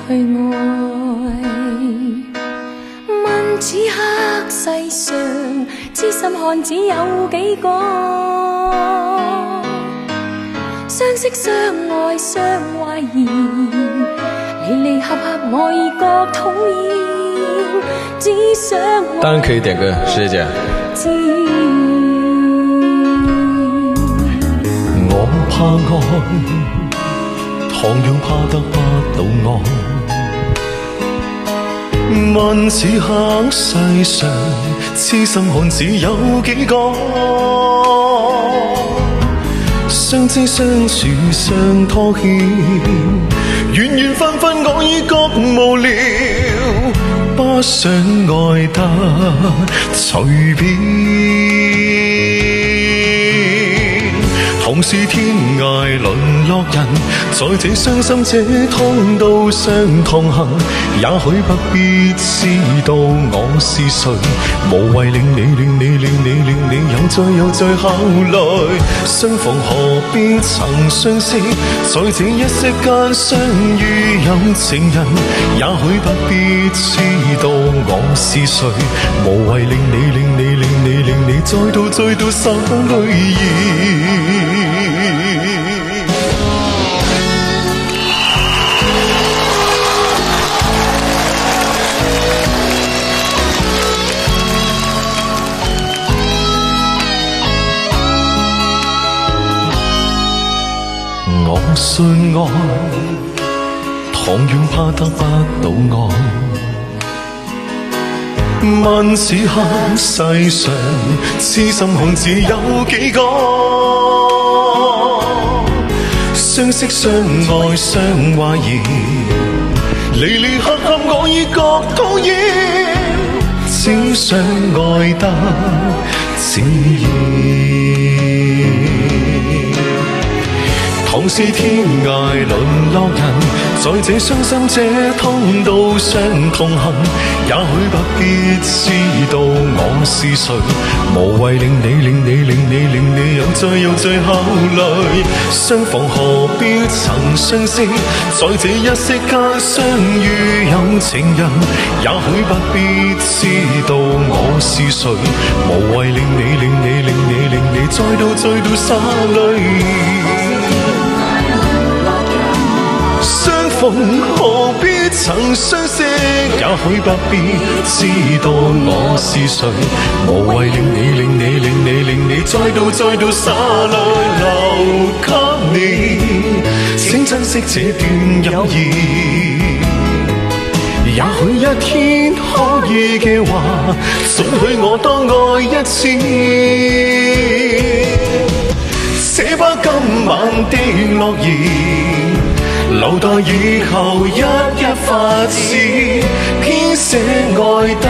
去愛。問此刻世上痴心漢子有幾個？相識相愛相懷疑，離離合合我已覺討厭，只想當然可以點個師姐。我怕愛，同樣怕得不到愛。問此刻世上痴心漢子有幾個？相知相處相拖欠，緣緣分分我已覺無聊，不想愛得隨便。同是天涯淪落人，在這傷心這通道上同行，也許不必知道我是誰，無謂令你有再考慮。相逢何必曾相識，在這一息間相遇有情人，也許不必知道我是誰，無謂令你再度灑淚意。我信愛，同樣怕得不到愛。問此刻世上痴心漢子有幾個？相識相愛相懷疑，離離合合我已覺討厭，只想愛得自然。同是天涯淪落人，在這傷心這通道上同行，也許不必知道我是誰，無謂令你有再考慮。相逢何必曾相識，在這一息間相遇有情人，也許不必知道我是誰，無謂令你再度灑淚。相逢何必曾相識，也許不必知道我是誰，無謂令你再度灑淚留給你，請珍惜這段友誼。也許一天可以嘅話，准許我多愛一次，這把今晚的諾言，留待以後一發展，編寫愛得